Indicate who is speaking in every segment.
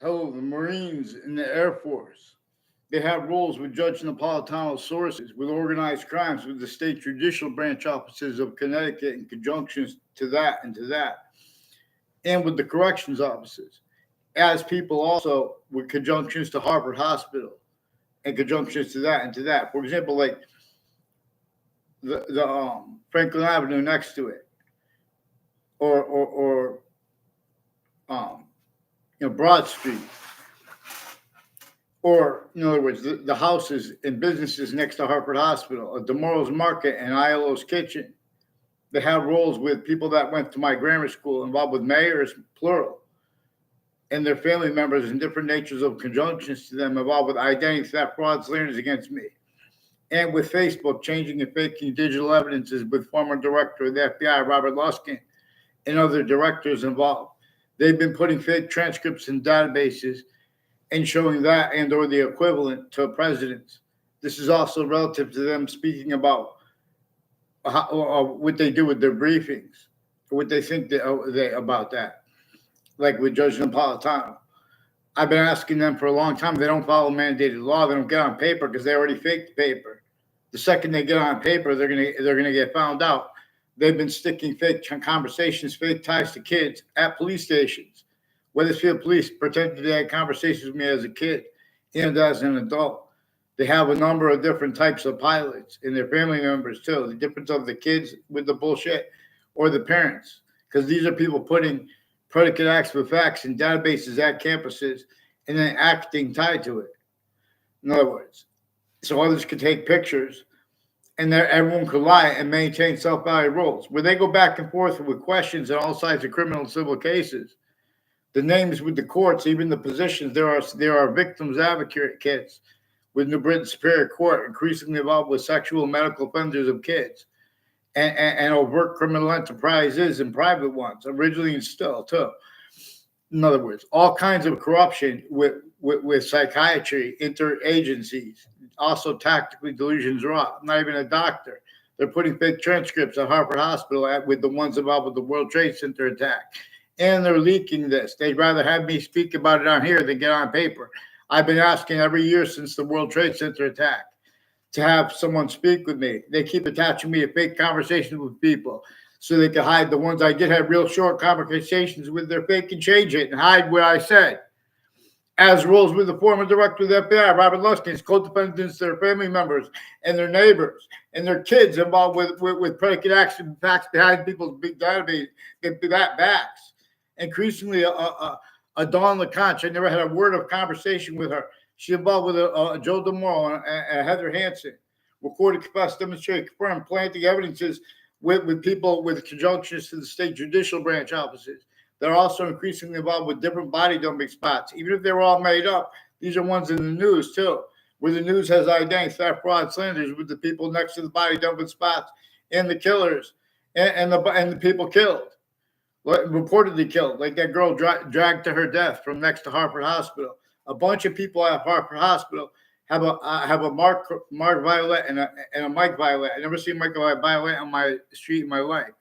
Speaker 1: Hell, the Marines and the Air Force. They have roles with Judge Napolitano's sources, with organized crimes, with the state judicial branch offices of Connecticut in conjunctions to that and to that, and with the corrections offices. As people also with conjunctions to Harvard Hospital and conjunctions to that and to that. For example, like the Franklin Avenue next to it, or um, Broad Street, or in other words, the houses and businesses next to Harvard Hospital, Demoral's Market and ILO's Kitchen. They have roles with people that went to my grammar school, involved with mayors, plural, and their family members in different natures of conjunctions to them, involved with identity theft, fraud, slanders against me. And with Facebook changing and faking digital evidences with former director of the FBI, Robert Luskin, and other directors involved. They've been putting fake transcripts in databases and showing that and or the equivalent to presidents. This is also relative to them speaking about what they do with their briefings, what they think about that, like with Judge Napolitano. I've been asking them for a long time. They don't follow mandated law. They don't get on paper because they already faked the paper. The second they get on paper, they're gonna get found out. They've been sticking fake conversations, fake ties to kids at police stations. Weathersfield Police pretended they had conversations with me as a kid and as an adult. They have a number of different types of pilots and their family members too. The difference of the kids with the bullshit or the parents, because these are people putting predicate acts with facts in databases at campuses and then acting tied to it. In other words, so others could take pictures and everyone could lie and maintain self-value roles. Where they go back and forth with questions on all sides of criminal and civil cases, the names with the courts, even the positions, there are victims advocates with New Britain Superior Court increasingly involved with sexual and medical offenders of kids and overt criminal enterprises and private ones, originally and still too. In other words, all kinds of corruption with psychiatry, interagencies, also tactically delusions raw. I'm not even a doctor. They're putting fake transcripts at Harvard Hospital with the ones involved with the World Trade Center attack. And they're leaking this. They'd rather have me speak about it on here than get on paper. I've been asking every year since the World Trade Center attack to have someone speak with me. They keep attaching me to fake conversations with people so they can hide the ones I did have real short conversations with. They're fake and change it and hide what I said. As rules with the former director of the FBI, Robert Luskin's co-defendants, their family members, and their neighbors, and their kids involved with predicate acts and facts behind people's big database, backs. Increasingly, a Dawn LeConte, I never had a word of conversation with her. She involved with Joe DeMoro and Heather Hansen. Recorded, confessed, demonstrated, confirmed, planting evidences with people with conjunctions to the state judicial branch offices. They're also increasingly involved with different body dumping spots. Even if they were all made up, these are ones in the news too, where the news has identity theft, fraud, slanders with the people next to the body dumping spots and the killers and the people killed, reportedly killed, like that girl dragged to her death from next to Harvard Hospital. A bunch of people at Harvard Hospital have a Mark Violet and a Mike Violet. I never seen Mike Violet on my street in my life.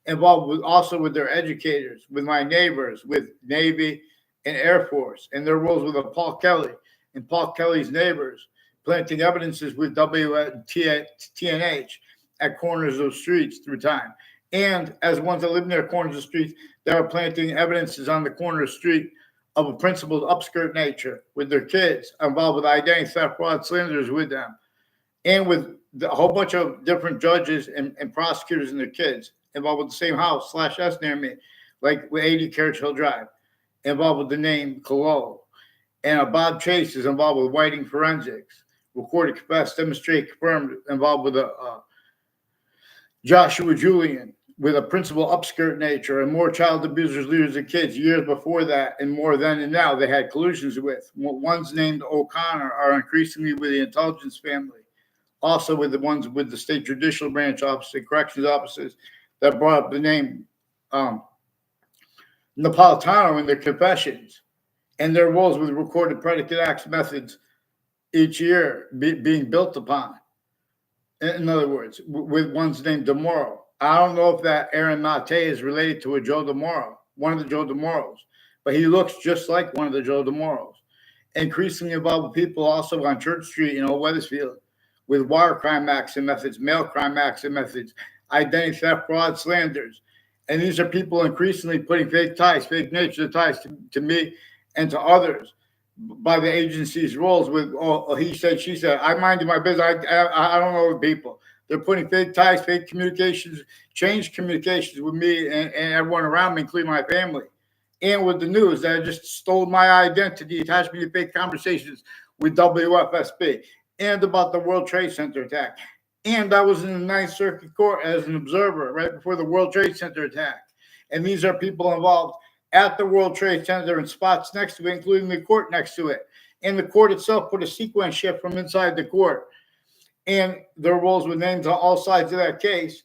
Speaker 1: Involved with also with their educators, with my neighbors, with Navy and Air Force, and their roles with Paul Kelly and Paul Kelly's neighbors, planting evidences with WTNH at corners of streets through time. And as ones that live near corners of streets, they are planting evidences on the corner of the street of a principled upskirt nature with their kids involved with identity theft, fraud, slanders with them, and with a whole bunch of different judges and prosecutors and their kids involved with the same house /S near me, like with 80 Carriage Hill Drive, involved with the name Collusion. And Bob Chase is involved with Whiting Forensics, recorded, confessed, demonstrated, confirmed, involved with Joshua Julian, with a principal upskirt nature and more child abusers, leaders, and kids years before that, and more then and now they had collusions with. Ones named O'Connor are increasingly with the intelligence family, also with the ones with the state judicial branch office and corrections offices that brought up the name Napolitano in their confessions and their roles with recorded predicate acts methods each year being built upon. In other words, with one's named DeMoro. I don't know if that Aaron Mate is related to a Joe DeMoro, one of the Joe DeMoros, but he looks just like one of the Joe DeMoros. Increasingly involved with people also on Church Street in Old Weathersfield with wire crime acts and methods, mail crime acts and methods, identity theft, fraud, slanders. And these are people increasingly putting fake ties, fake nature ties to me and to others by the agency's rules with he said, she said. I minded my business. I don't know the people. They're putting fake ties, fake communications, changed communications with me and everyone around me, including my family. And with the news that I just stole my identity, attached me to fake conversations with WFSB and about the World Trade Center attack. And I was in the Ninth Circuit Court as an observer right before the World Trade Center attack. And these are people involved at the World Trade Center and spots next to it, including the court next to it. And the court itself put a sequence shift from inside the court. And their roles with names on all sides of that case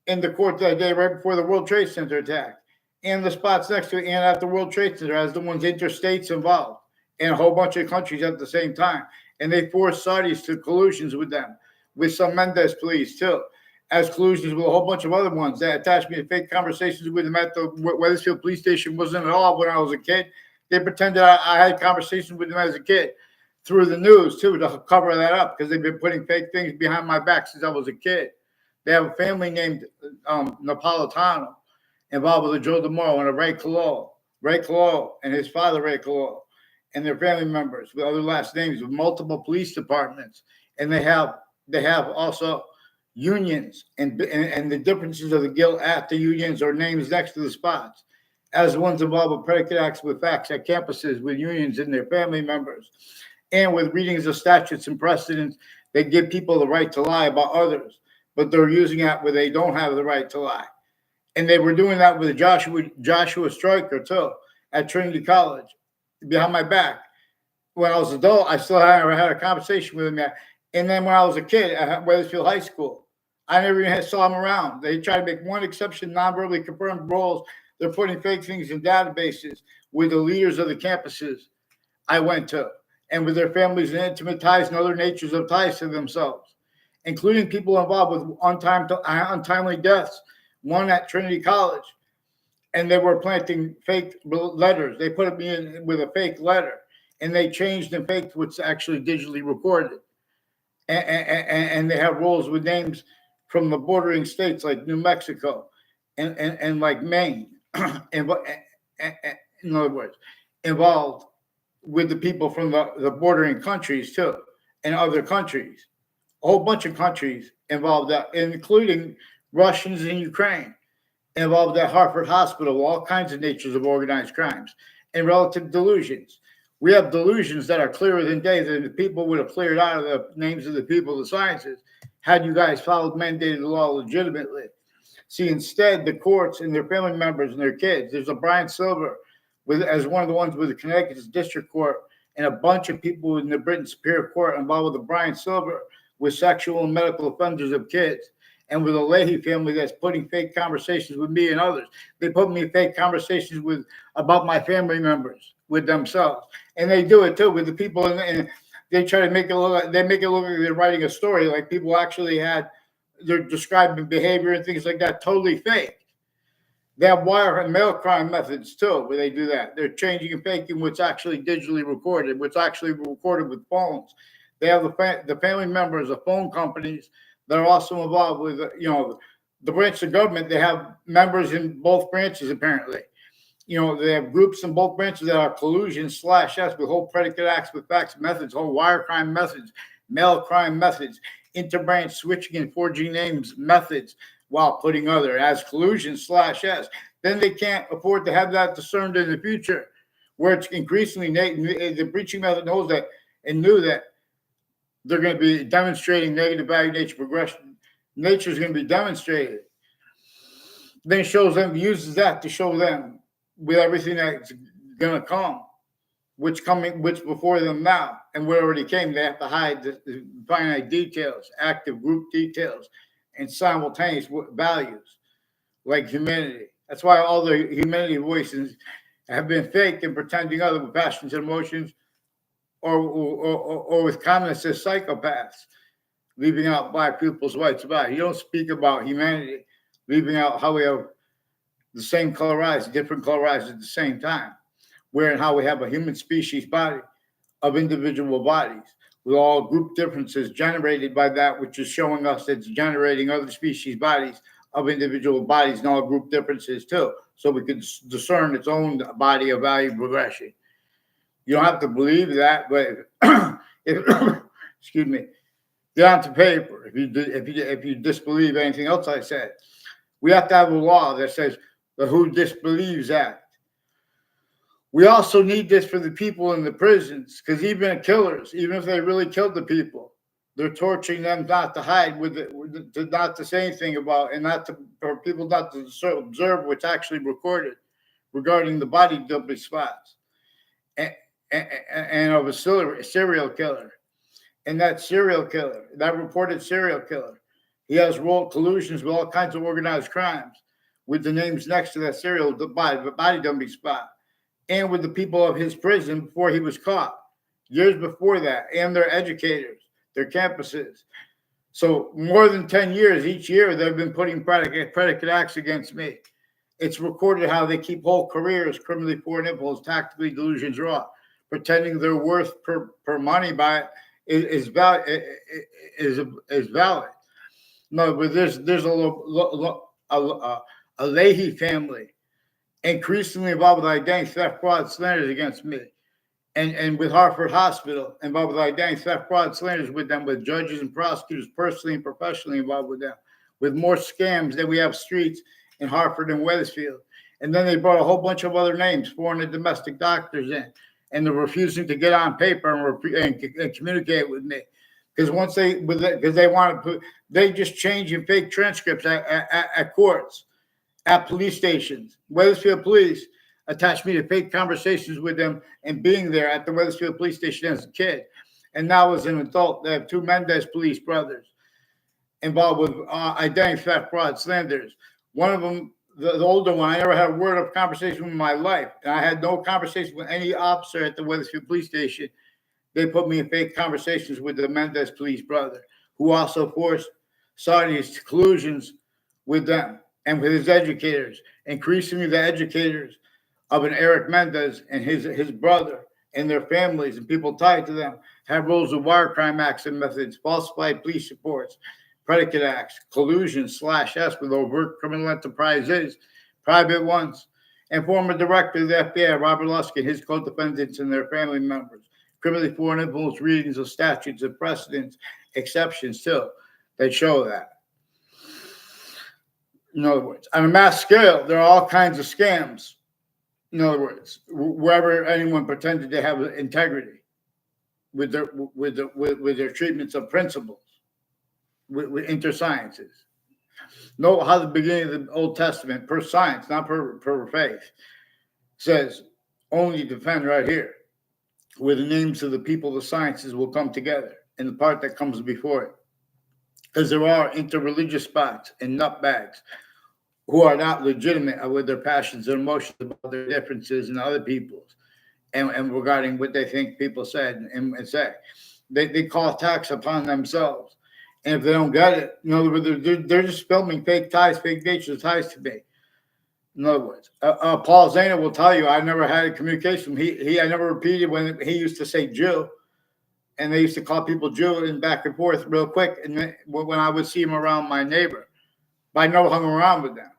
Speaker 1: in the court that day right before the World Trade Center attack. And the spots next to it and at the World Trade Center as the ones interstates involved and a whole bunch of countries at the same time. And they forced Saudis to collusions with them, with some Mendez police too, as collusions with a whole bunch of other ones that attached me to fake conversations with them at the Weathersfield police station. Wasn't at all when I was a kid. They pretended I had conversations with them as a kid through the news too to cover that up because they've been putting fake things behind my back since I was a kid. They have a family named Napolitano involved with a Joe DeMoro and a Ray Collusion and his father, Ray Collusion, and their family members with other last names with multiple police departments. And they have also unions and the differences of the guilt at the unions or names next to the spots as ones involved with predicate acts with facts at campuses with unions and their family members and with readings of statutes and precedents that give people the right to lie about others, but they're using that where they don't have the right to lie. And they were doing that with Joshua Stryker too at Trinity College behind my back. When I was an adult, I still had a conversation with him. And then when I was a kid at Weathersfield High School, I never even saw him around. They tried to make one exception, non-verbally confirmed roles. They're putting fake things in databases with the leaders of the campuses I went to and with their families and intimate ties and other natures of ties to themselves, including people involved with untimely deaths, one at Trinity College. And they were planting fake letters. They put me in with a fake letter, and they changed and faked what's actually digitally recorded. And they have roles with names from the bordering states like New Mexico and like Maine. In other words, involved with the people from the bordering countries too, and other countries. A whole bunch of countries involved that, including Russians in Ukraine, involved at Hartford Hospital, all kinds of natures of organized crimes and relative delusions. We have delusions that are clearer than day that the people would have cleared out of the names of the people, the sciences, had you guys followed mandated law legitimately. See, instead, the courts and their family members and their kids, there's a Brian Silver as one of the ones with the Connecticut District Court and a bunch of people in the Britain Superior Court involved with the Brian Silver with sexual and medical offenders of kids. And with a Leahy family that's putting fake conversations with me and others. They put me in fake conversations about my family members with themselves. And they do it too with the people and they try to make it look like they're writing a story like people actually they're describing behavior and things like that, totally fake. They have wire and mail crime methods too, where they do that. They're changing and faking what's actually digitally recorded, what's actually recorded with phones. They have the family members of phone companies. They're also involved with, the branch of government. They have members in both branches, apparently. They have groups in both branches that are collusion/S with whole predicate acts with facts methods, whole wire crime methods, mail crime methods, interbranch switching and forging names methods while putting other as collusion/S. Then they can't afford to have that discerned in the future, where it's increasingly the breaching method knows that and knew that they're going to be demonstrating negative value nature progression. Nature is going to be demonstrated. Then uses that to show them with everything that's going to come, which before them now, and what already came. They have to hide the finite details, active group details, and simultaneous values like humanity. That's why all the humanity voices have been faked and pretending other with passions and emotions. Or with communists as psychopaths, leaving out black people's rights about it. You don't speak about humanity, leaving out how we have the same color eyes, different color eyes at the same time. where and how we have a human species body of individual bodies with all group differences generated by that, which is showing us it's generating other species bodies of individual bodies and all group differences too. So we could discern its own body of value progression. You don't have to believe that, but if excuse me, get onto paper. If you disbelieve anything else I said, we have to have a law that says the Who Disbelieves Act. We also need this for the people in the prisons, because even killers, even if they really killed the people, they're torturing them not to hide with it, not to say anything about, and not to, for people not to observe what's actually recorded regarding the body dumping spots and of a serial killer. And that serial killer, that reported serial killer, he has collusions with all kinds of organized crimes with the names next to that serial body dumping spot, and with the people of his prison before he was caught, years before that, and their educators, their campuses. So more than 10 years, each year, they've been putting predicate acts against me. It's recorded how they keep whole careers, criminally poor nipples, tactically delusions raw, pretending their worth per money by it is valid. No, but there's a Leahy family increasingly involved with identity theft, fraud, slanders against me, and with Hartford Hospital involved with identity theft, fraud, slanders with them, with judges and prosecutors personally and professionally involved with them, with more scams than we have streets in Hartford and Wethersfield. And then they brought a whole bunch of other names, foreign and domestic doctors in, and they're refusing to get on paper and communicate with me. Because they just change in fake transcripts at courts, at police stations. Wethersfield Police attached me to fake conversations with them and being there at the Wethersfield Police Station as a kid. And now as an adult, they have two Mendez police brothers involved with identity theft, fraud, slanders. One of them, the older one, I never had a word of conversation with in my life. And I had no conversation with any officer at the Wethersfield Police Station. They put me in fake conversations with the Mendez police brother, who also started his collusions with them and with his educators. Increasingly, the educators of an Eric Mendez and his brother and their families and people tied to them have roles of wire crime acts and methods, falsified police reports, predicate acts, collusion /S with overt criminal enterprises, private ones, and former director of the FBI, Robert Luskin, and his co-defendants and their family members. Criminally foreign influence readings of statutes and precedents, exceptions too, that show that. In other words, on a mass scale, there are all kinds of scams. In other words, wherever anyone pretended to have integrity with their treatments of principles, with intersciences. Note how the beginning of the Old Testament, per science, not per faith, says only defend right here, where the names of the people, the sciences will come together, and the part that comes before it. Because there are interreligious spots and nutbags who are not legitimate with their passions and emotions about their differences and other people's, and regarding what they think people said and say. They call attacks upon themselves. And if they don't get it, in other words, they're just filming fake ties, fake nature's ties to me. In other words, Paul Zana will tell you I never had a communication. I never repeated when he used to say Jew, and they used to call people Jew and back and forth real quick. And then, when I would see him around my neighbor, but I never hung around with them.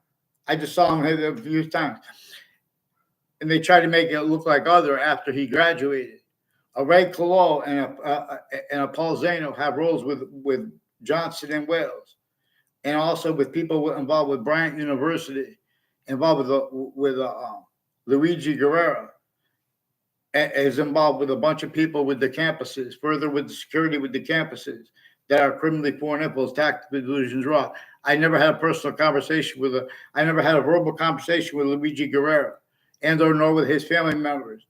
Speaker 1: I just saw him a few times, and they tried to make it look like other after he graduated. A Ray Collusion and a Paul Zano have roles with Johnson and Wales, and also with people involved with Bryant University, involved with Luigi Guerrero, is involved with a bunch of people with the campuses, further with the security with the campuses that are criminally foreign influence, tactical delusions raw. I never had a personal conversation I never had a verbal conversation with Luigi Guerrero or nor with his family members,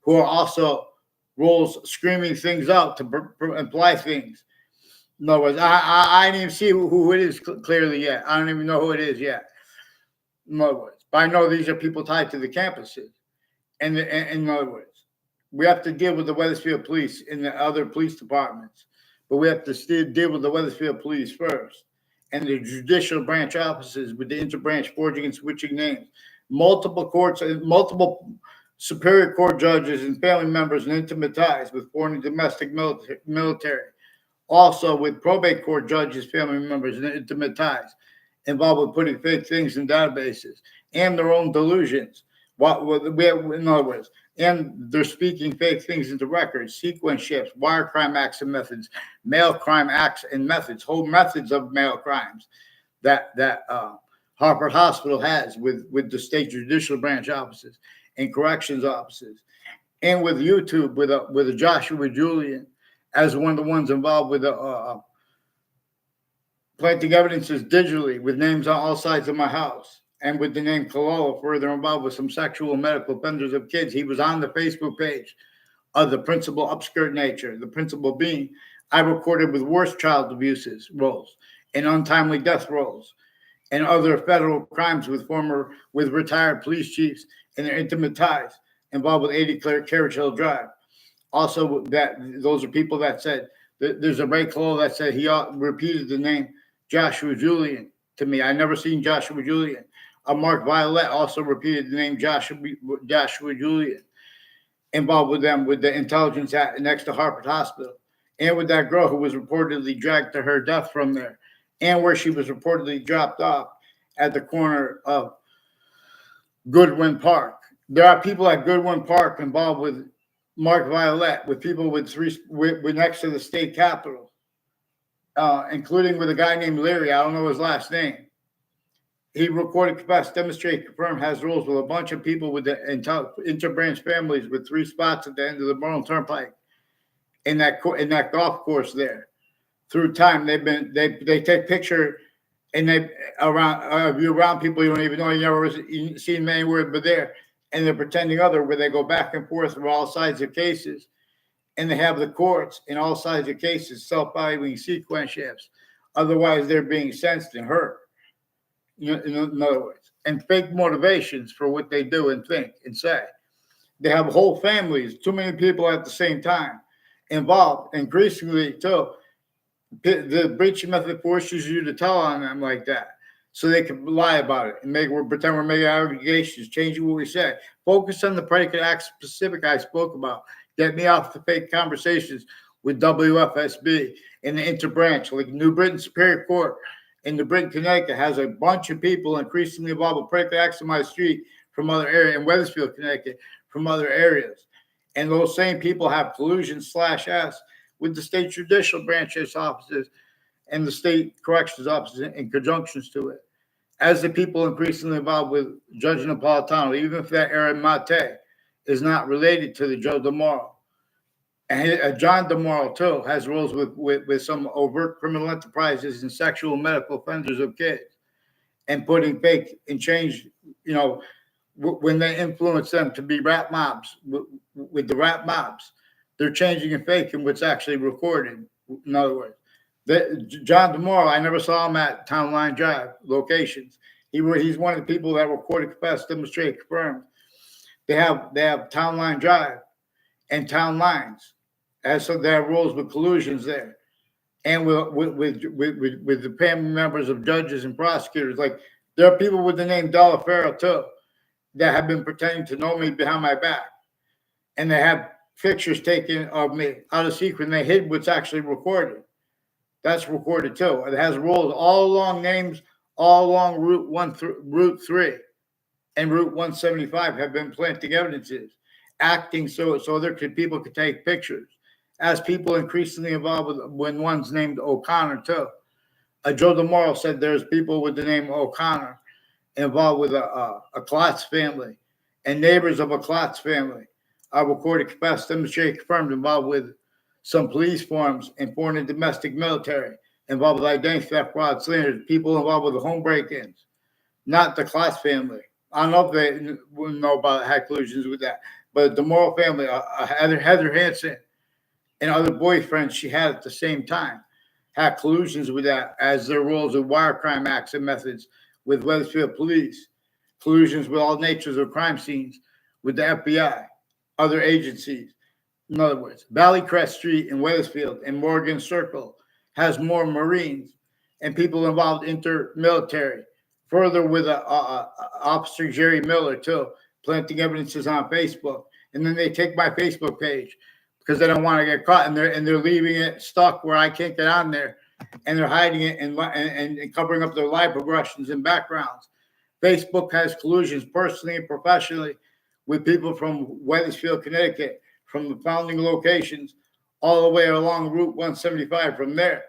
Speaker 1: who are also roles screaming things out to imply things. In other words, I didn't even see who it is clearly yet. I don't even know who it is yet. In other words, but I know these are people tied to the campuses. And in other words, we have to deal with the Wethersfield Police and the other police departments, but we have to still deal with the Wethersfield Police first, and the judicial branch offices with the interbranch forging and switching names, multiple courts and multiple Superior Court judges and family members in intimate ties with foreign and domestic military. Also, with probate court judges, family members, and intimate ties involved with putting fake things in databases and their own delusions. In other words, and they're speaking fake things into records, sequence shifts, wire crime acts and methods, mail crime acts and methods, whole methods of mail crimes that Harvard Hospital has with the state judicial branch offices and corrections offices, and with YouTube with a Joshua Julian as one of the ones involved with planting evidences digitally with names on all sides of my house, and with the name Kalala further involved with some sexual and medical offenders of kids. He was on the Facebook page of the principal upskirt nature, the principal being I recorded with worse child abuses roles and untimely death roles and other federal crimes with retired police chiefs and their intimate ties involved with 80 Carriage Hill Drive. Also, that those are people that said there's a Ray Cole that said he repeated the name Joshua Julian to me. I never seen Joshua Julian. Mark Violet also repeated the name Joshua Julian, involved with them with the intelligence next to Harvard Hospital, and with that girl who was reportedly dragged to her death from there, and where she was reportedly dropped off at the corner of Goodwin Park. There are people at Goodwin Park involved with Mark Violet, with people with next to the state capitol, including with a guy named Leary. I don't know his last name. He recorded, confessed, demonstrated, confirmed, has rules with a bunch of people with the interbranch families with 3 spots at the end of the Burlington Turnpike in that golf course there. Through time, they take picture and they around people you don't even know, you never seen them anywhere but there, and they're pretending other, where they go back and forth from all sides of cases, and they have the courts in all sides of cases self-valuing sequence shifts. Otherwise, they're being sensed and hurt. In other words, and fake motivations for what they do and think and say. They have whole families, too many people at the same time involved, increasingly too. The breaching method forces you to tell on them like that, so they can lie about it and pretend we're making allegations, changing what we say. Focus on the predicate acts specific I spoke about. Get me off the fake conversations with WFSB and the interbranch, like New Britain Superior Court in New Britain, Connecticut, has a bunch of people increasingly involved with predicate acts on my street from other areas, in Wethersfield, Connecticut, from other areas. And those same people have collusion/S with the state judicial branches offices and the state corrections offices in conjunctions to it. As the people increasingly involved with Judge Napolitano, even if that Aaron Mate is not related to the Joe DeMauro. And John DeMauro, too, has roles with some overt criminal enterprises and sexual and medical offenders of kids, and putting fake and change, when they influence them to be rap mobs, with the rap mobs, they're changing and faking what's actually recorded. In other words, John DeMauro, I never saw him at Town Line Drive locations. He's one of the people that recorded, confessed, demonstrated, confirmed. They have Town Line Drive and Town Lines, as so there are rules with collusions there, and with the family members of judges and prosecutors. Like, there are people with the name Delaferro too that have been pretending to know me behind my back, and they have pictures taken of me out of secret, and they hid what's actually recorded. That's recorded too. It has rules all along, names all along Route 3 and Route 175 have been planting evidences, acting so people could take pictures. As people increasingly involved with, when one's named O'Connor too. Joe DeMauro said there's people with the name O'Connor involved with a Klotz family, and neighbors of a Klotz family are recorded, confessed, demonstrated, confirmed, involved with some police forms and foreign and domestic military, involved with identity theft, fraud, slanders, people involved with the home break-ins, not the Klotz family. I don't know if they know about had collusions with that, but the DeMauro family, Heather Hansen, and other boyfriends she had at the same time had collusions with that, as their roles of wire crime acts and methods with Wethersfield police, collusions with all natures of crime scenes with the FBI, other agencies. In other words, Valleycrest Street in Wethersfield and Morgan Circle has more Marines and people involved intermilitary. Further with Officer Jerry Miller too, planting evidences on Facebook, and then they take my Facebook page because they don't want to get caught, and they're leaving it stuck where I can't get on there, and they're hiding it and covering up their live progressions and backgrounds. Facebook has collusions personally and professionally with people from Wethersfield, Connecticut, from the founding locations all the way along Route 175 from there,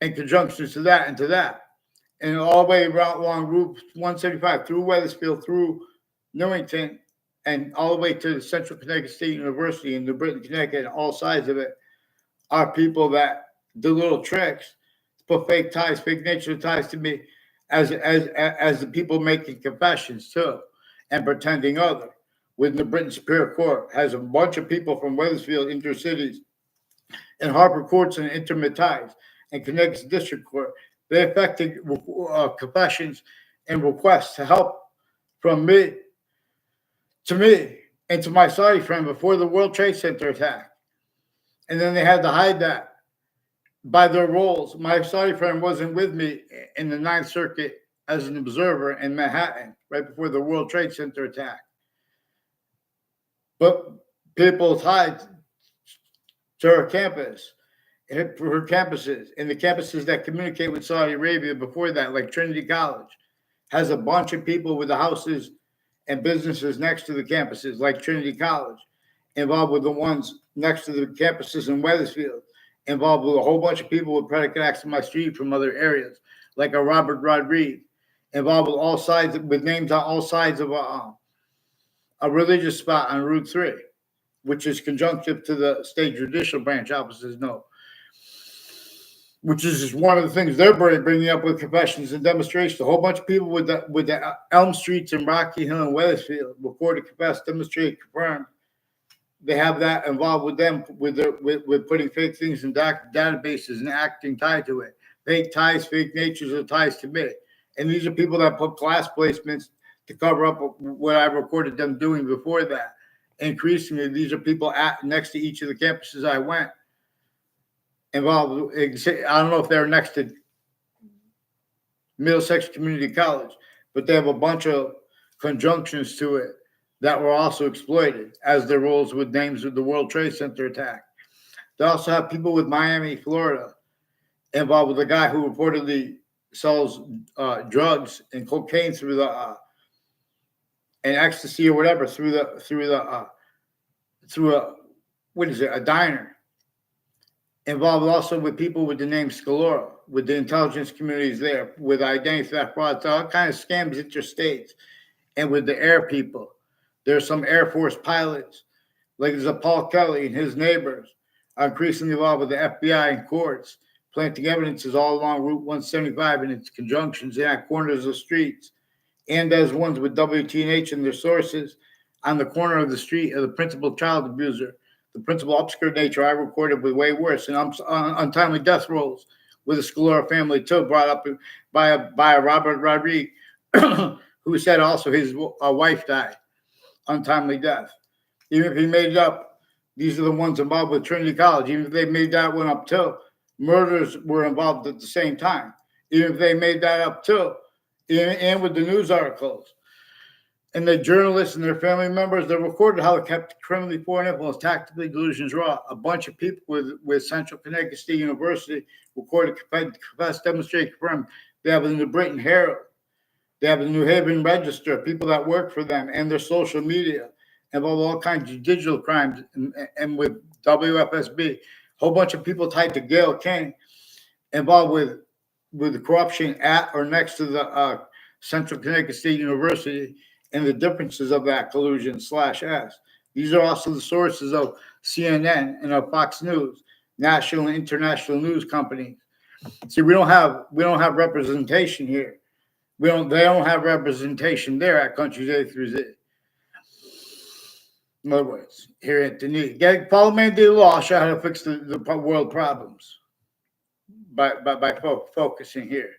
Speaker 1: in conjunction to that and to that. And all the way around along Route 175 through Wethersfield, through Newington, and all the way to the Central Connecticut State University in New Britain, Connecticut, and all sides of it are people that do little tricks, put fake ties, fake nature ties to me as the people making confessions too and pretending other. With the Britain Superior Court has a bunch of people from Wethersfield, intercities, and Harper Courts and intimate ties, and Connecticut District Court. They effected confessions and requests to help from me to me and to my Saudi friend before the World Trade Center attack. And then they had to hide that by their roles. My Saudi friend wasn't with me in the Ninth Circuit as an observer in Manhattan right before the World Trade Center attack. But people tied to her campus, her campuses, and the campuses that communicate with Saudi Arabia before that, like Trinity College, has a bunch of people with the houses and businesses next to the campuses, like Trinity College, involved with the ones next to the campuses in Wethersfield, involved with a whole bunch of people with predicate acts to my street from other areas, like a Robert Rodriguez, involved with all sides, with names on all sides of a religious spot on Route 3, which is conjunctive to the state judicial branch offices know, which is just one of the things they're bringing up with confessions and demonstrations. A whole bunch of people with the Elm Streets and Rocky Hill and Wethersfield recorded, confessed, demonstrated, confirmed. They have that involved with them with putting fake things in databases and acting tied to it. Fake ties, fake natures of ties to me. And these are people that put class placements to cover up what I recorded them doing before that. Increasingly, these are people next to each of the campuses I went. Involved. I don't know if they're next to Middlesex Community College, but they have a bunch of conjunctions to it that were also exploited as their roles with names of the World Trade Center attack. They also have people with Miami, Florida, involved with a guy who reportedly sells drugs and cocaine through the and ecstasy or whatever through a diner. Involved also with people with the name Scalora, with the intelligence communities there, with identity theft fraud, all kinds of scams interstates, and with the air people. There's some Air Force pilots, like there's a Paul Kelly and his neighbors, are increasingly involved with the FBI and courts, planting evidences all along Route 175 and its conjunctions and at corners of streets, and as ones with WTH and their sources on the corner of the street of the principal child abuser. The principal obscure nature I recorded with way worse, and untimely death rolls with the Scalora family too, brought up by a Robert Rodriguez, who said also his wife died, untimely death. Even if he made it up, these are the ones involved with Trinity College. Even if they made that one up too, murders were involved at the same time. Even if they made that up too, and with the news articles. And the journalists and their family members, they recorded how it kept criminally foreign influence, tactically delusions raw. A bunch of people with Central Connecticut State University recorded, confessed, demonstrated, confirmed. They have the New Britain Herald. They have the New Haven Register, people that work for them, and their social media, involved all kinds of digital crimes, and with WFSB. A whole bunch of people tied to Gail King, involved with the corruption at or next to the Central Connecticut State University, and the differences of that collusion /S. These are also the sources of CNN and of Fox News, national and international news companies. See, we don't have representation here. They don't have representation there at countries A through Z. In other words, here at the need. Follow mandated law, show how to fix the world problems by focusing here.